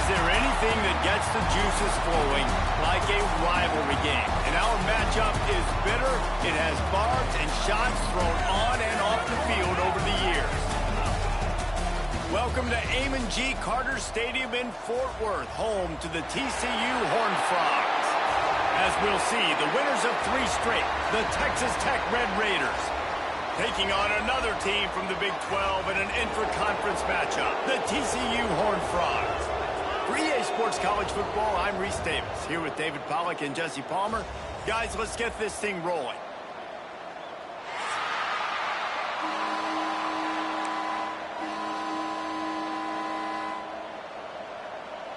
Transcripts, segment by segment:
there anything that gets the juices flowing like a rivalry game? And our matchup is bitter. It has barbs and shots thrown on and off the field over the years. Welcome to Amon G. Carter Stadium in Fort Worth, home to the TCU Horned Frogs. As we'll see, the winners of 3 straight, the Texas Tech Red Raiders, taking on another team from the Big 12 in an intra-conference matchup, the TCU Horned Frogs. For EA Sports College Football, I'm Reese Davis, here with David Pollack and Jesse Palmer. Guys, let's get this thing rolling.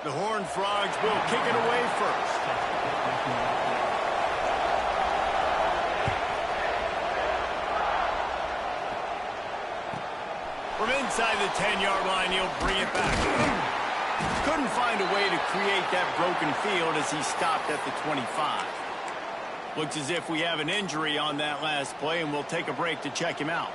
The Horned Frogs will kick it away first. From inside the 10-yard line, he'll bring it back. Couldn't find a way to create that broken field as he stopped at the 25. Looks as if we have an injury on that last play, and we'll take a break to check him out.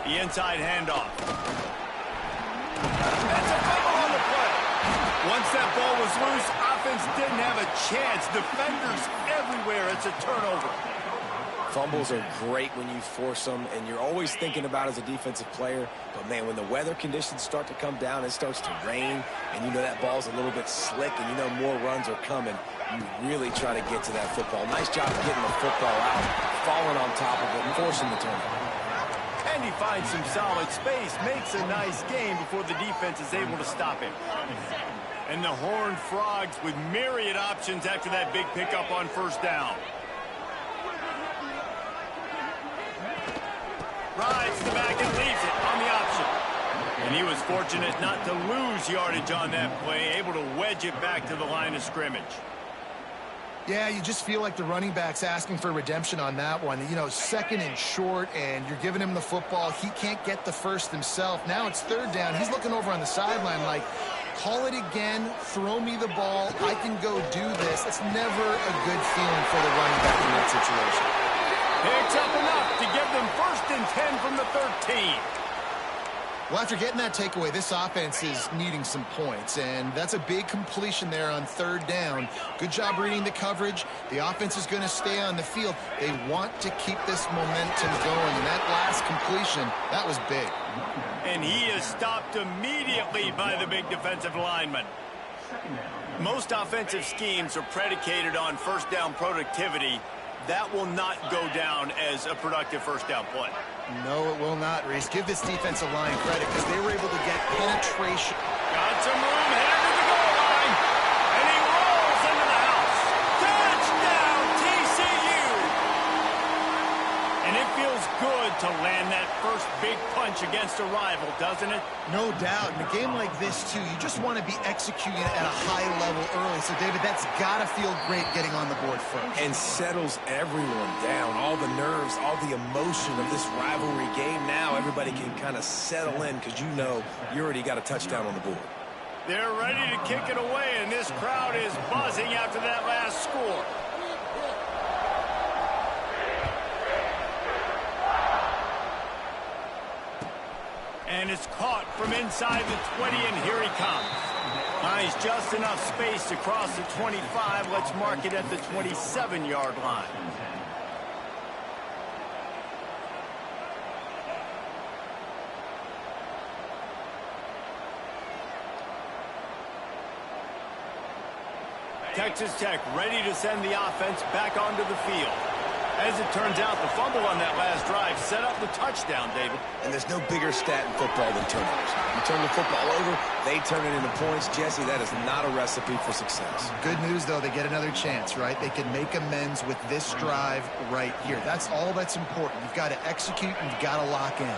The inside handoff. That's a fumble on the play. Once that ball was loose, offense didn't have a chance. Defenders everywhere. It's a turnover. Fumbles are great when you force them, and you're always thinking about as a defensive player. But, man, when the weather conditions start to come down, it starts to rain, and you know that ball's a little bit slick, and you know more runs are coming. You really try to get to that football. Nice job of getting the football out, falling on top of it, and forcing the turnover. And he finds some solid space, makes a nice game before the defense is able to stop him. And the Horned Frogs with myriad options after that big pickup on first down. Rides the back and leaves it on the option. And he was fortunate not to lose yardage on that play, able to wedge it back to the line of scrimmage. Yeah, you just feel like the running back's asking for redemption on that one. You know, 2nd and short, and you're giving him the football. He can't get the first himself. Now it's 3rd down. He's looking over on the sideline like, call it again, throw me the ball, I can go do this. It's never a good feeling for the running back in that situation. Picks up enough to give them 1st and 10 from the 13. Well, after getting that takeaway, this offense is needing some points, and that's a big completion there on 3rd down. Good job reading the coverage. The offense is going to stay on the field. They want to keep this momentum going, and that last completion, that was big. And he is stopped immediately by the big defensive lineman. Most offensive schemes are predicated on 1st down productivity. That will not go down as a productive 1st down play. No, it will not, Reese. Give this defensive line credit because they were able to get penetration. Got some room, headed to the goal line, and he rolls into the house. Touchdown, TCU! And it feels good to land that first big punch against a rival, doesn't it? No doubt. In a game like this, too, you just want to be executing at a high level early. So, David, that's got to feel great getting on the board first. And settles everyone down. All the nerves, all the emotion of this rivalry game. Now everybody can kind of settle in because you know you already got a touchdown on the board. They're ready to kick it away, and this crowd is buzzing after that last score. And it's caught from inside the 20, and here he comes. Nice, just enough space to cross the 25. Let's mark it at the 27-yard line. Texas Tech ready to send the offense back onto the field. As it turns out, the fumble on that last drive set up the touchdown, David. And there's no bigger stat in football than turnovers. You turn the football over, they turn it into points. Jesse, that is not a recipe for success. Good news, though, they get another chance, right? They can make amends with this drive right here. That's all that's important. You've got to execute and you've got to lock in.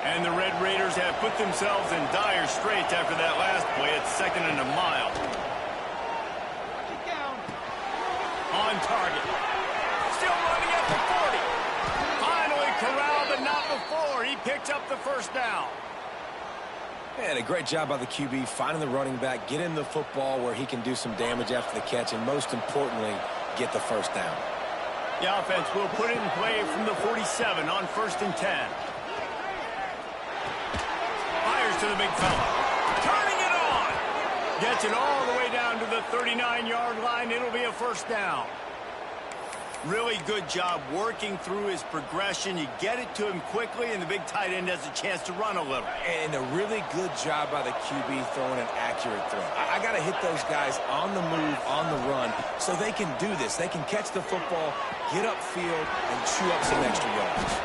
And the Red Raiders have put themselves in dire straits after that last play. It's 2nd and a mile. On target. Still running at the 40. Finally corralled, but not before. He picks up the first down. And a great job by the QB finding the running back, getting the football where he can do some damage after the catch, and most importantly, get the first down. The offense will put it in play from the 47 on 1st and 10. Fires to the big fella. Turning it on. Gets it all the way down to the 39-yard line. It'll be a first down. Really good job working through his progression. You get it to him quickly, and the big tight end has a chance to run a little. And a really good job by the QB throwing an accurate throw. I got to hit those guys on the move, on the run, so they can do this. They can catch the football, get upfield, and chew up some extra yards.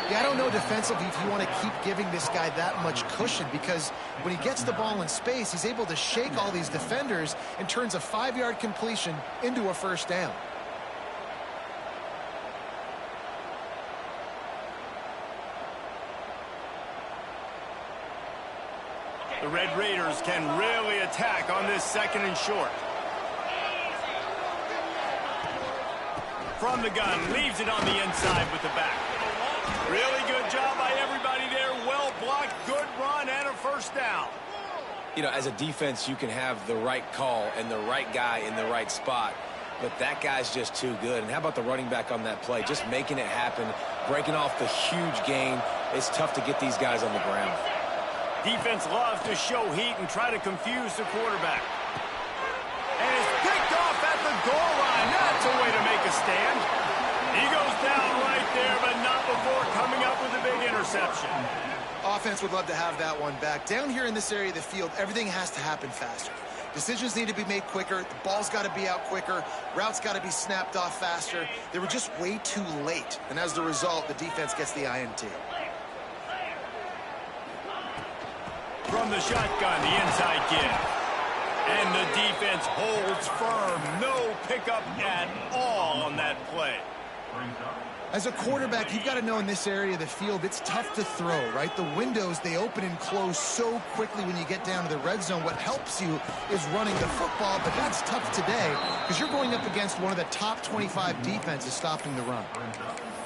Yeah, I don't know defensively if you want to keep giving this guy that much cushion, because when he gets the ball in space, he's able to shake all these defenders and turns a 5-yard completion into a first down. The Red Raiders can really attack on this 2nd and short. From the gun, leaves it on the inside with the back. Really good job by everybody there. Well blocked, good run, and a first down. You know, as a defense, you can have the right call and the right guy in the right spot, but that guy's just too good. And how about the running back on that play? Just making it happen, breaking off the huge gain. It's tough to get these guys on the ground. Defense loves to show heat and try to confuse the quarterback. And it's picked off at the goal line. That's a way to make a stand. He goes down right there, but not before coming up with a big interception. Offense would love to have that one back. Down here in this area of the field, everything has to happen faster. Decisions need to be made quicker. The ball's got to be out quicker. Routes got to be snapped off faster. They were just way too late. And as the result, the defense gets the INT. From the shotgun, the inside give. And the defense holds firm. No pickup at all on that play. As a quarterback, you've got to know in this area of the field, it's tough to throw, right? The windows, they open and close so quickly when you get down to the red zone. What helps you is running the football, but that's tough today because you're going up against one of the top 25 defenses stopping the run.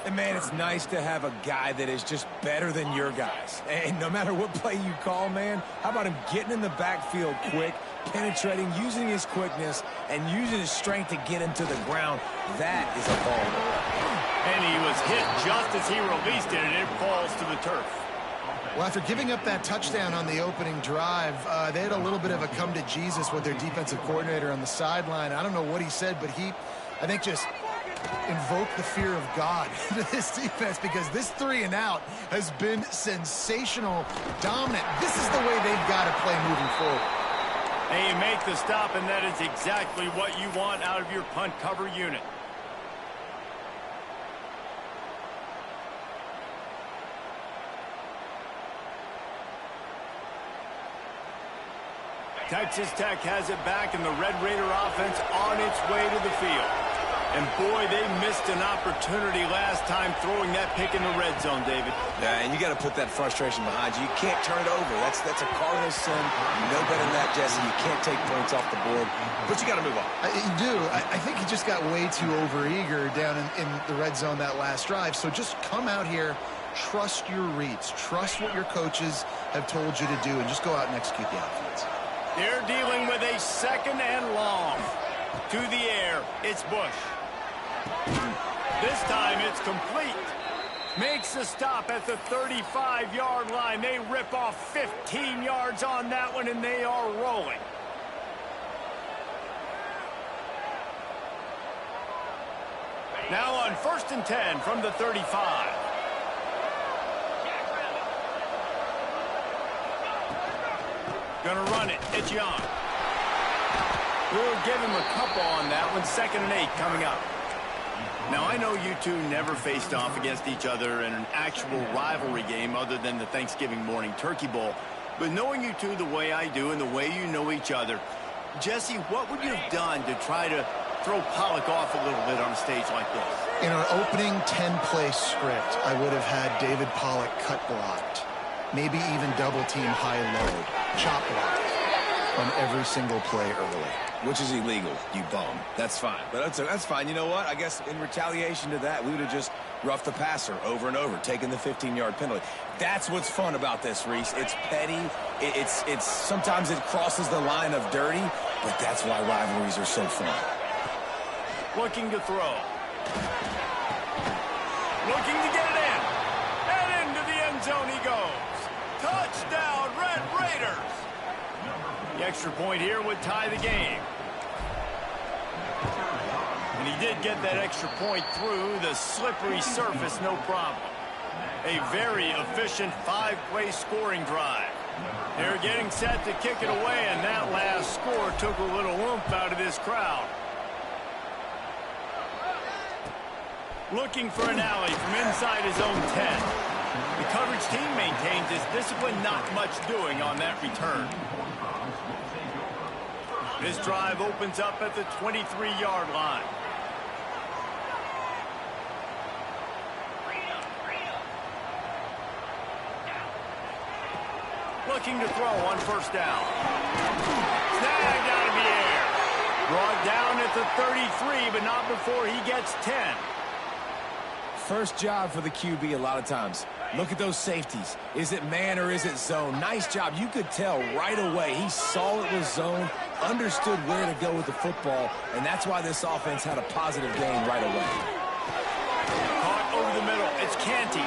And, man, it's nice to have a guy that is just better than your guys. And no matter what play you call, man, how about him getting in the backfield quick, penetrating, using his quickness, and using his strength to get into the ground? That is a ball. And he was hit just as he released it, and it falls to the turf. Well, after giving up that touchdown on the opening drive, they had a little bit of a come to Jesus with their defensive coordinator on the sideline. I don't know what he said, but he, I think, just invoked the fear of God into this defense, because this 3-and-out has been sensational, dominant. This is the way they've got to play moving forward. And you make the stop, and that is exactly what you want out of your punt cover unit. Texas Tech has it back, and the Red Raider offense on its way to the field. And, boy, they missed an opportunity last time throwing that pick in the red zone, David. Yeah, and you got to put that frustration behind you. You can't turn it over. That's a Cardinals sin. You know better than that, Jesse. You can't take points off the board, but you got to move on. You do. I think he just got way too overeager down in the red zone that last drive. So just come out here, trust your reads, trust what your coaches have told you to do, and just go out and execute the offense. They're dealing with a 2nd and long. To the air, it's Bush. This time it's complete. Makes the stop at the 35-yard line. They rip off 15 yards on that one, and they are rolling. Now on 1st and 10 from the 35. Gonna run it. It's Young. We'll give him a couple on that one. 2nd and 8 coming up. Now, I know you two never faced off against each other in an actual rivalry game other than the Thanksgiving morning Turkey Bowl. But knowing you two the way I do and the way you know each other, Jesse, what would you have done to try to throw Pollock off a little bit on a stage like this? In our opening 10-play script, I would have had David Pollock cut blocked, maybe even double-team high-low, chop blocked on every single play early. Which is illegal, you bum. That's fine. But that's fine. You know what? I guess in retaliation to that, we would have just rough the passer over and over, taking the 15-yard penalty. That's what's fun about this, Reese. It's petty. It's sometimes it crosses the line of dirty, but that's why rivalries are so fun. Looking to throw. Looking to get it in. And into the end zone he goes. Touchdown, Red Raiders. The extra point here would tie the game. And he did get that extra point through the slippery surface, no problem. A very efficient 5-play scoring drive. They're getting set to kick it away, and that last score took a little oomph out of this crowd. Looking for an alley from inside his own 10. The coverage team maintains his discipline, not much doing on that return. This drive opens up at the 23-yard line. Looking to throw on first down. Snagged out of the air. Brought down at the 33, but not before he gets 10. First job for the QB a lot of times. Look at those safeties. Is it man or is it zone? Nice job. You could tell right away. He saw it was zone, understood where to go with the football, and that's why this offense had a positive gain right away. Caught over the middle. It's Canty.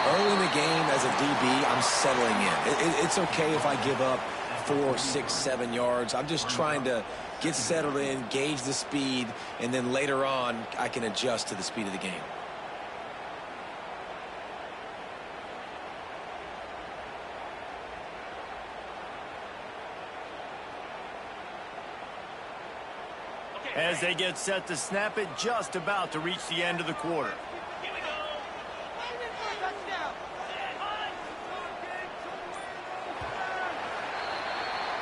Early in the game as a DB, I'm settling in. It's okay if I give up 4, 6, 7 yards. I'm just trying to get settled in, gauge the speed, and then later on, I can adjust to the speed of the game. As they get set to snap it, just about to reach the end of the quarter.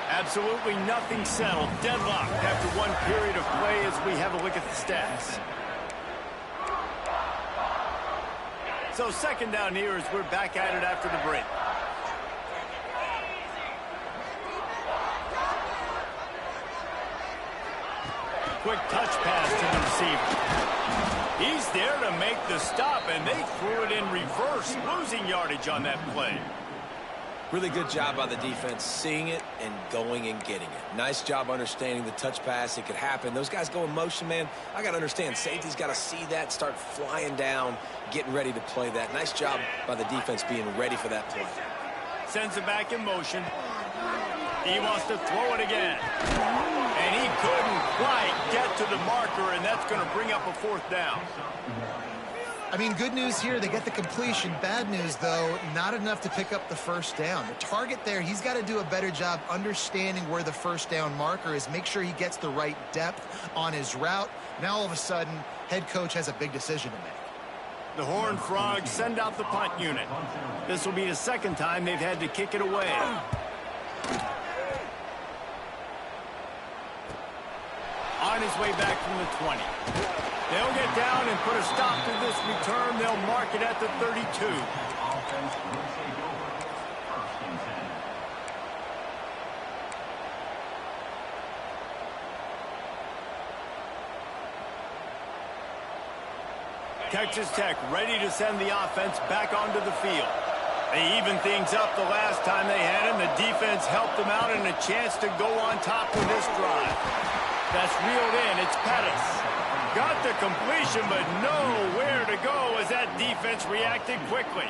Absolutely nothing settled. Deadlocked after one period of play as we have a look at the stats. So second down here as we're back at it after the break. Quick touch pass to the receiver. He's there to make the stop, and they threw it in reverse, losing yardage on that play. Really good job by the defense, seeing it and going and getting it. Nice job understanding the touch pass. It could happen. Those guys go in motion, man. I got to understand, safety's got to see that, start flying down, getting ready to play that. Nice job by the defense being ready for that play. Sends it back in motion. He wants to throw it again. And he couldn't quite get to the marker, and that's going to bring up a fourth down. I mean, good news here, they get the completion. Bad news, though, not enough to pick up the first down. The target there, he's got to do a better job understanding where the first down marker is, make sure he gets the right depth on his route. Now, all of a sudden, head coach has a big decision to make. The Horned Frogs send out the punt unit. This will be the second time they've had to kick it away. On his way back from the 20. They'll get down and put a stop to this return. They'll mark it at the 32. Texas Tech ready to send the offense back onto the field. They evened things up the last time they had him. The defense helped them out and a chance to go on top with this drive. That's reeled in. It's Pettis. Got the completion, but nowhere to go as that defense reacted quickly.